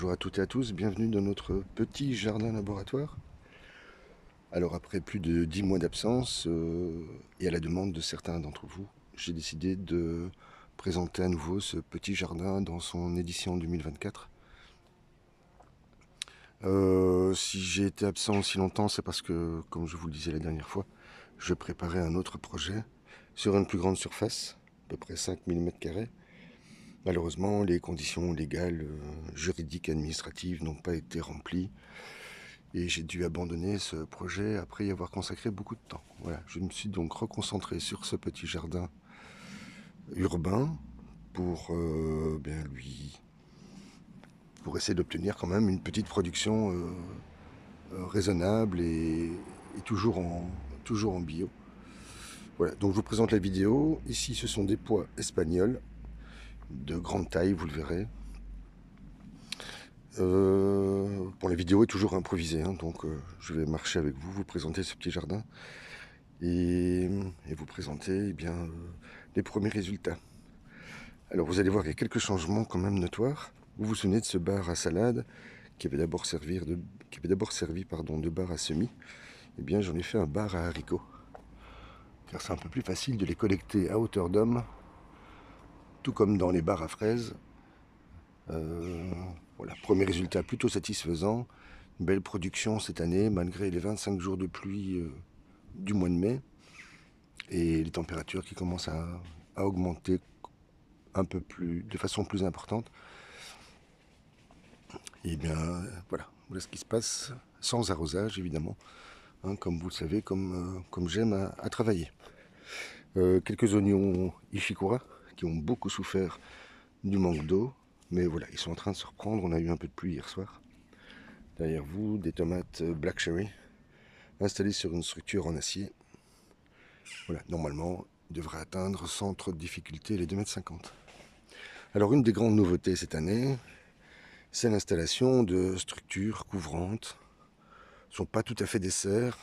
bonjour à toutes et à tous, bienvenue dans notre petit jardin laboratoire. Alors après plus de 10 mois d'absence, et à la demande de certains d'entre vous, j'ai décidé de présenter à nouveau ce petit jardin dans son édition 2024. Si j'ai été absent aussi longtemps, c'est parce que, comme je vous le disais la dernière fois, je préparais un autre projet sur une plus grande surface, à peu près 5000 m². Malheureusement, les conditions légales, juridiques, administratives n'ont pas été remplies et j'ai dû abandonner ce projet après y avoir consacré beaucoup de temps. Voilà, je me suis donc reconcentré sur ce petit jardin urbain pour pour essayer d'obtenir quand même une petite production raisonnable et toujours en bio. Voilà, donc je vous présente la vidéo. Ici, ce sont des pois espagnols de grande taille, vous le verrez. Bon, la vidéo est toujours improvisée, hein, donc je vais marcher avec vous, vous présenter ce petit jardin et vous présenter les premiers résultats. Alors vous allez voir qu'il y a quelques changements quand même notoires. Vous vous souvenez de ce bar à salade qui avait d'abord servi de bar à semis. Eh bien j'en ai fait un bar à haricots, car c'est un peu plus facile de les collecter à hauteur d'homme, tout comme dans les bars à fraises. Voilà, premier résultat plutôt satisfaisant. Une belle production cette année, malgré les 25 jours de pluie du mois de mai et les températures qui commencent à augmenter de façon plus importante. Et bien voilà ce qui se passe sans arrosage évidemment, hein, comme vous le savez, comme j'aime à travailler. Quelques oignons Ishikura qui ont beaucoup souffert du manque d'eau, mais voilà, ils sont en train de se reprendre. On a eu un peu de pluie hier soir. Derrière vous, des tomates Black Cherry installées sur une structure en acier. Voilà, normalement, il devrait atteindre sans trop de difficulté les 2,50 m. Alors une des grandes nouveautés cette année, c'est l'installation de structures couvrantes. Ce ne sont pas tout à fait des serres.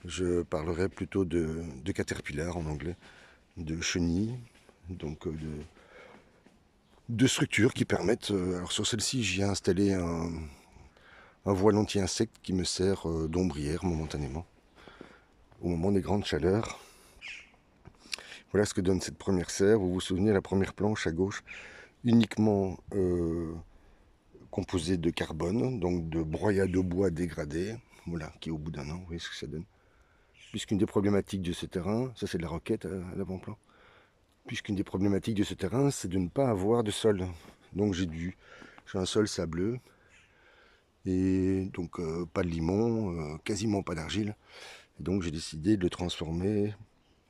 Je parlerai plutôt de caterpillar en anglais, de chenilles, donc de structures qui permettent... alors sur celle-ci, j'y ai installé un voile anti-insecte qui me sert d'ombrière momentanément, au moment des grandes chaleurs. Voilà ce que donne cette première serre. Vous vous souvenez, la première planche à gauche, uniquement composée de carbone, donc de broyat de bois dégradé, voilà, qui au bout d'un an, vous voyez ce que ça donne. Puisqu'une des problématiques de ce terrain, ça c'est de la roquette à l'avant-plan, puisqu'une des problématiques de ce terrain, c'est de ne pas avoir de sol. Donc j'ai un sol sableux, et donc pas de limon, quasiment pas d'argile. Et donc j'ai décidé de transformer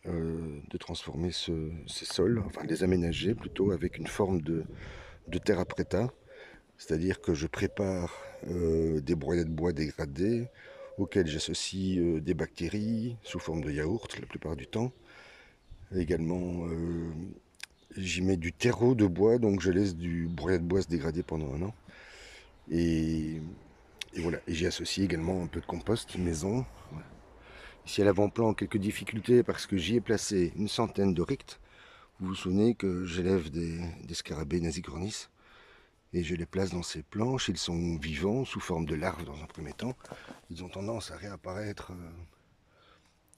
ces sols, enfin de les aménager plutôt avec une forme de terre apprêta, c'est-à-dire que je prépare des broyats de bois dégradés auxquels j'associe des bactéries sous forme de yaourt la plupart du temps. Également, j'y mets du terreau de bois, donc je laisse du broyat de bois se dégrader pendant un an. Et voilà, et j'y associe également un peu de compost maison. Ici à l'avant-plan, quelques difficultés parce que j'y ai placé une centaine de rictes. Vous vous souvenez que j'élève des scarabées nasicornis et je les place dans ces planches. Ils sont vivants sous forme de larves dans un premier temps. Ils ont tendance à réapparaître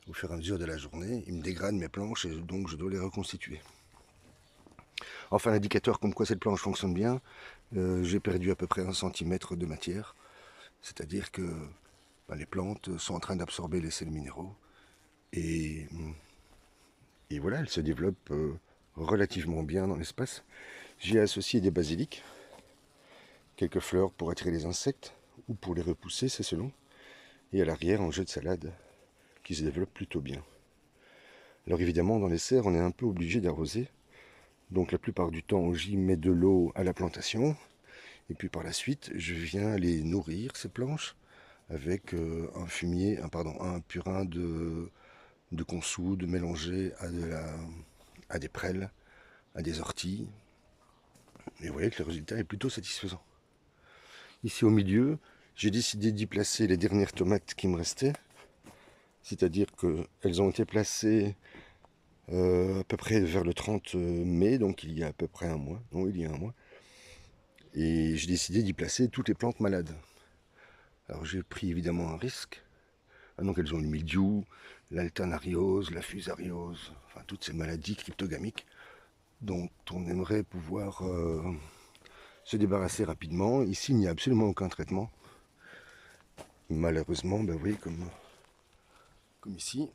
au fur et à mesure de la journée. Ils me dégradent mes planches et donc je dois les reconstituer. Enfin, l'indicateur comme quoi cette planche fonctionne bien, j'ai perdu à peu près 1 cm de matière. C'est-à-dire que les plantes sont en train d'absorber les sels minéraux et voilà, elles se développent relativement bien dans l'espace. J'ai associé des basiliques, quelques fleurs pour attirer les insectes ou pour les repousser, c'est selon. Et à l'arrière, un jeu de salade qui se développe plutôt bien. Alors évidemment, dans les serres, on est un peu obligé d'arroser. Donc la plupart du temps, j'y mets de l'eau à la plantation. Et puis par la suite, je viens les nourrir, ces planches, avec un purin de consoude mélangé à des prêles, à des orties. Et vous voyez que le résultat est plutôt satisfaisant. Ici au milieu, j'ai décidé d'y placer les dernières tomates qui me restaient. C'est-à-dire qu'elles ont été placées à peu près vers le 30 mai, donc il y a à peu près un mois. Non, il y a un mois. Et j'ai décidé d'y placer toutes les plantes malades. Alors j'ai pris évidemment un risque. Ah, donc elles ont le mildiou, l'alternariose, la fusariose, enfin toutes ces maladies cryptogamiques dont on aimerait pouvoir se débarrasser rapidement. Ici, il n'y a absolument aucun traitement. Malheureusement, ben, vous voyez, comme ici,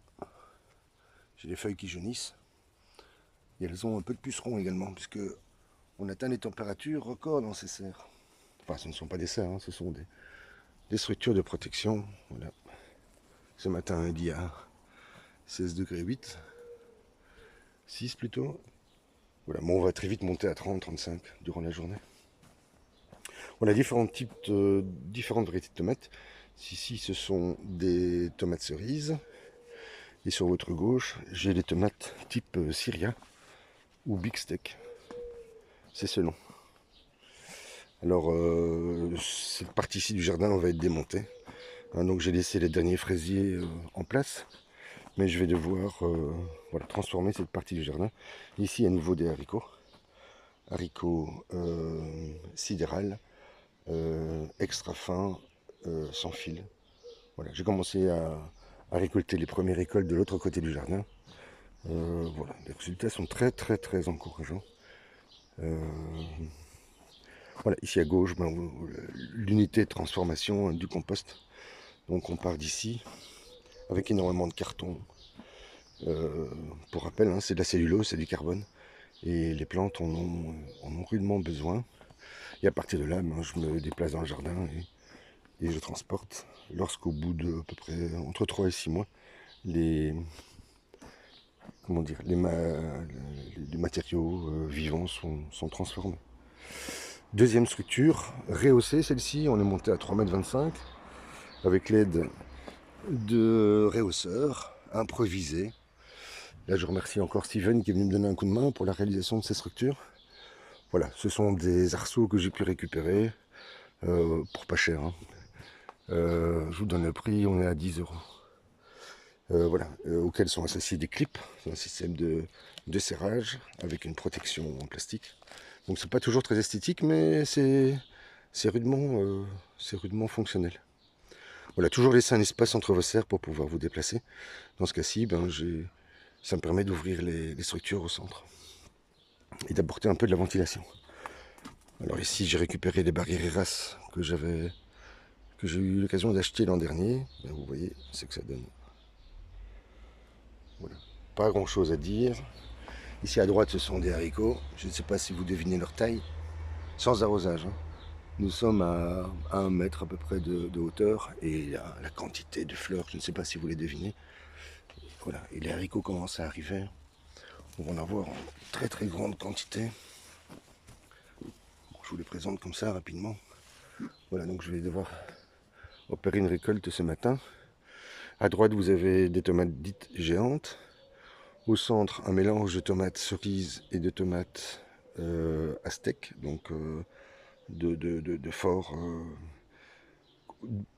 j'ai les feuilles qui jaunissent. Et elles ont un peu de pucerons également, puisque on atteint des températures records dans ces serres. Enfin, ce ne sont pas des serres, hein, ce sont des structures de protection. Voilà. Ce matin, il y a 16 degrés 8, 6 plutôt. Voilà, bon, on va très vite monter à 30, 35 durant la journée. On a différentes variétés de tomates. Ici, ce sont des tomates cerises. Et sur votre gauche, j'ai des tomates type Syria ou Big Steak. C'est ce nom. Alors, cette partie-ci du jardin va être démontée. Hein, donc, j'ai laissé les derniers fraisiers en place. Mais je vais devoir voilà, transformer cette partie du jardin. Ici, à nouveau des haricots. Haricots sidérales, extra fins, sans fil. Voilà, j'ai commencé à récolter les premières récoltes de l'autre côté du jardin. Voilà, les résultats sont très très très encourageants. Voilà, ici à gauche, ben, l'unité de transformation du compost. Donc on part d'ici avec énormément de carton. Pour rappel, hein, c'est de la cellulose, c'est du carbone. Et les plantes en ont rudement besoin. Et à partir de là, ben, je me déplace dans le jardin et je transporte. Lorsqu'au bout de à peu près entre 3 et 6 mois, les, comment dire, les matériaux vivants sont transformés. Deuxième structure, rehaussée celle-ci, on est monté à 3,25 m avec l'aide de rehausseurs improvisés. Là je remercie encore Steven qui est venu me donner un coup de main pour la réalisation de ces structures. Voilà, ce sont des arceaux que j'ai pu récupérer pour pas cher. Hein. Je vous donne le prix, on est à 10 euros. Voilà, auxquels sont associés des clips, c'est un système de serrage avec une protection en plastique. Donc c'est pas toujours très esthétique, mais c'est rudement fonctionnel. Voilà, toujours laisser un espace entre vos serres pour pouvoir vous déplacer. Dans ce cas-ci, ben, ça me permet d'ouvrir les structures au centre et d'apporter un peu de la ventilation. Alors ici, j'ai récupéré des barrières Eras que j'ai eu l'occasion d'acheter l'an dernier. Ben, vous voyez ce que ça donne. Voilà. Pas grand-chose à dire. Ici à droite, ce sont des haricots. Je ne sais pas si vous devinez leur taille. Sans arrosage. Hein. Nous sommes à 1 mètre à peu près de hauteur. Et la quantité de fleurs, je ne sais pas si vous les devinez. Voilà. Et les haricots commencent à arriver. On va en avoir en très très grande quantité. Bon, je vous les présente comme ça rapidement. Voilà, donc je vais devoir opérer une récolte ce matin. À droite, vous avez des tomates dites géantes. Au centre, un mélange de tomates cerises et de tomates aztèques, donc de fort,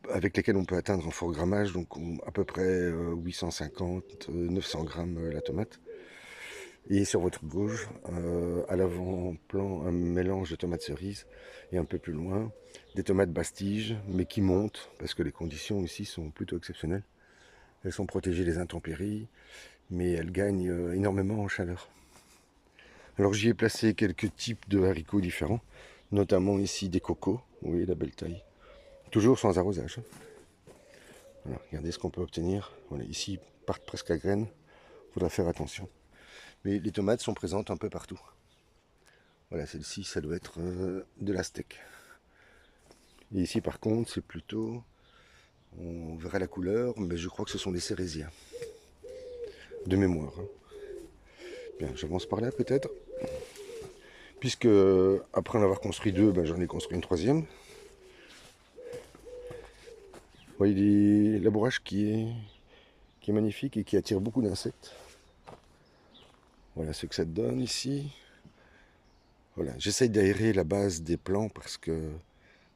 avec lesquels on peut atteindre un fort grammage, donc à peu près 850, 900 grammes la tomate. Et sur votre gauche, à l'avant-plan, un mélange de tomates cerises et un peu plus loin, des tomates bastige, mais qui montent, parce que les conditions ici sont plutôt exceptionnelles. Elles sont protégées des intempéries, mais elles gagnent énormément en chaleur. Alors j'y ai placé quelques types de haricots différents, notamment ici des cocos, vous voyez la belle taille, toujours sans arrosage. Voilà, regardez ce qu'on peut obtenir. Voilà, ici ils partent presque à graines, il faudra faire attention. Mais les tomates sont présentes un peu partout. Voilà, celle-ci, ça doit être de l'aztèque. Et ici par contre, c'est plutôt, on verra la couleur, mais je crois que ce sont des cérésias, de mémoire. Hein. Bien, j'avance par là peut-être. Puisque après en avoir construit deux, ben, j'en ai construit une troisième. Vous voyez l'abourage qui est magnifique et qui attire beaucoup d'insectes. Voilà ce que ça donne ici. Voilà, j'essaye d'aérer la base des plants parce que,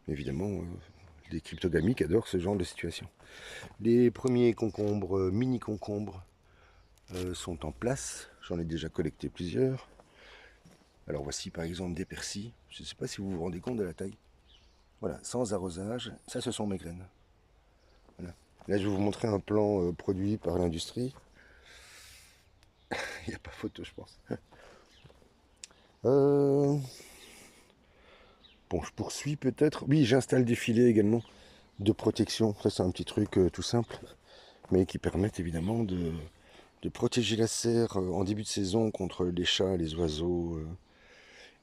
évidemment, les cryptogamiques adorent ce genre de situation. Les premiers concombres, mini concombres, sont en place. J'en ai déjà collecté plusieurs. Alors voici par exemple des persils. Je ne sais pas si vous vous rendez compte de la taille. Voilà, sans arrosage. Ça, ce sont mes graines. Voilà. Là, je vais vous montrer un plan produit par l'industrie. Il n'y a pas photo, je pense. Euh, Bon, je poursuis peut-être. Oui, j'installe des filets également de protection. Ça, c'est un petit truc tout simple, mais qui permettent évidemment de protéger la serre en début de saison contre les chats, les oiseaux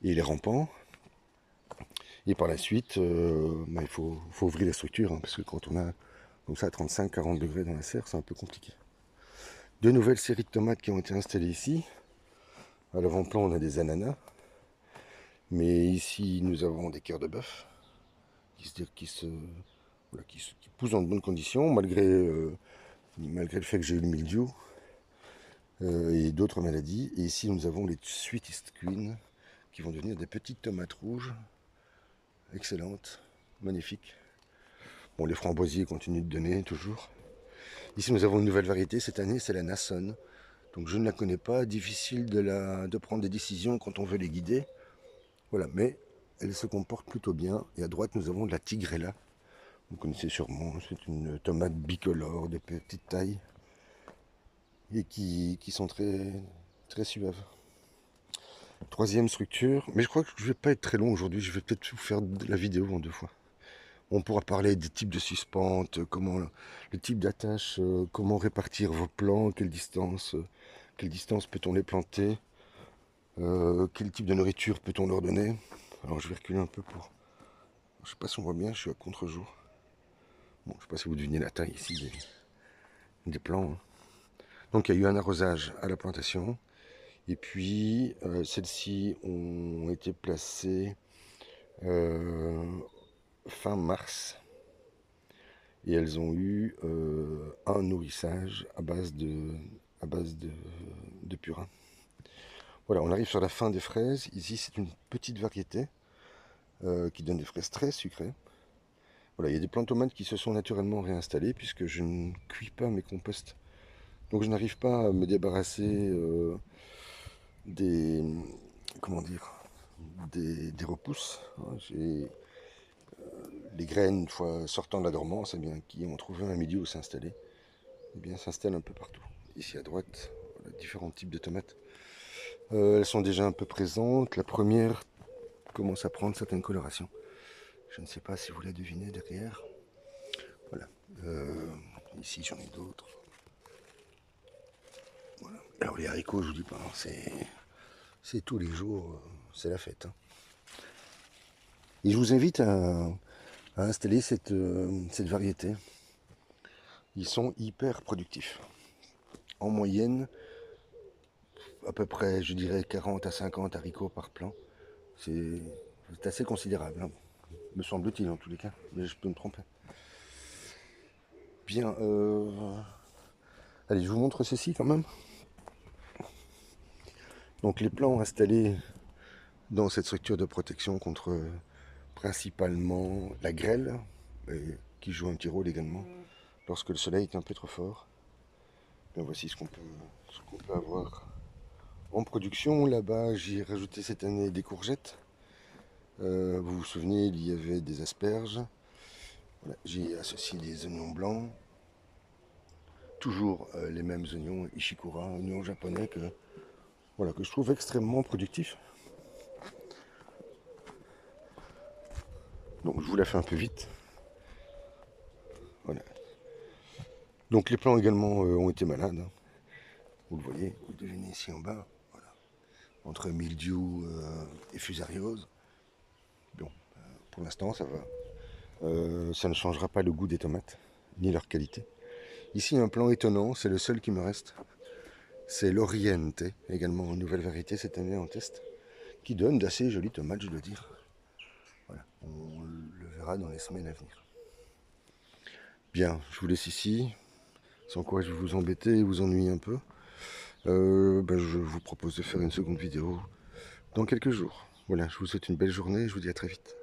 et les rampants. Et par la suite, bah, faut ouvrir la structure, hein, parce que quand on a comme ça 35-40 degrés dans la serre, c'est un peu compliqué. Deux nouvelles séries de tomates qui ont été installées ici. À l'avant-plan, on a des ananas. Mais ici, nous avons des cœurs de bœuf qui poussent dans de bonnes conditions, malgré le fait que j'ai eu le mildiou et d'autres maladies. Et ici, nous avons les Sweetest Queen qui vont devenir des petites tomates rouges, excellentes, magnifiques. Bon, les framboisiers continuent de donner toujours. Ici, nous avons une nouvelle variété cette année, c'est la Nasson. Donc, je ne la connais pas, difficile de prendre des décisions quand on veut les guider. Voilà, mais elle se comporte plutôt bien. Et à droite, nous avons de la Tigrella. Vous connaissez sûrement, c'est une tomate bicolore de petite taille et qui sont très, très suaves. Troisième structure, mais je crois que je ne vais pas être très long aujourd'hui, je vais peut-être vous faire de la vidéo en deux fois. On pourra parler des types de suspentes, le type d'attache, comment répartir vos plants, quelle distance peut-on les planter, quel type de nourriture peut-on leur donner. Alors je vais reculer un peu pour... Je sais pas si on voit bien, je suis à contre-jour. Bon, je sais pas si vous devinez la taille ici des plants. Hein. Donc il y a eu un arrosage à la plantation. Et puis celles-ci ont été placées fin mars. Et elles ont eu un nourrissage à base de purin. Voilà, on arrive sur la fin des fraises. Ici, c'est une petite variété qui donne des fraises très sucrées. Voilà, il y a des plants de tomates qui se sont naturellement réinstallés puisque je ne cuis pas mes composts. Donc je n'arrive pas à me débarrasser des, comment dire, des repousses. Hein. Les graines, une fois sortant de la dormance, eh bien, qui ont trouvé un milieu où s'installer, eh bien, s'installent un peu partout. Ici à droite, voilà, différents types de tomates. Elles sont déjà un peu présentes. La première commence à prendre certaines colorations. Je ne sais pas si vous la devinez derrière. Voilà. Ici, j'en ai d'autres. Voilà. Alors les haricots, je vous dis pas, hein, c'est tous les jours, c'est la fête. Hein. Et je vous invite à installer cette variété. Ils sont hyper productifs. En moyenne, à peu près, je dirais 40 à 50 haricots par plant. C'est assez considérable, hein, me semble-t-il en tous les cas, mais je peux me tromper. Bien, allez, je vous montre ceci quand même. Donc les plants installés dans cette structure de protection contre principalement la grêle, qui joue un petit rôle également lorsque le soleil est un peu trop fort. Bien, voici ce qu'on peut avoir en production. Là-bas, j'ai rajouté cette année des courgettes. Vous vous souvenez, il y avait des asperges. Voilà, j'ai associé des oignons blancs. Toujours les mêmes oignons Ishikura, oignons japonais que je trouve extrêmement productifs. Donc je vous la fais un peu vite. Voilà. Donc les plants également ont été malades. Hein. Vous le voyez, vous le devinez ici en bas. Voilà. Entre mildiou et fusariose. Bon, pour l'instant ça va. Ça ne changera pas le goût des tomates, ni leur qualité. Ici un plant étonnant, c'est le seul qui me reste. C'est l'Oriente, également une nouvelle variété cette année en test, qui donne d'assez jolies tomates, je dois dire. Voilà, on le verra dans les semaines à venir. Bien, je vous laisse ici, sans quoi je vais vous embêter et vous ennuyer un peu. Je vous propose de faire une seconde vidéo dans quelques jours. Voilà, je vous souhaite une belle journée et je vous dis à très vite.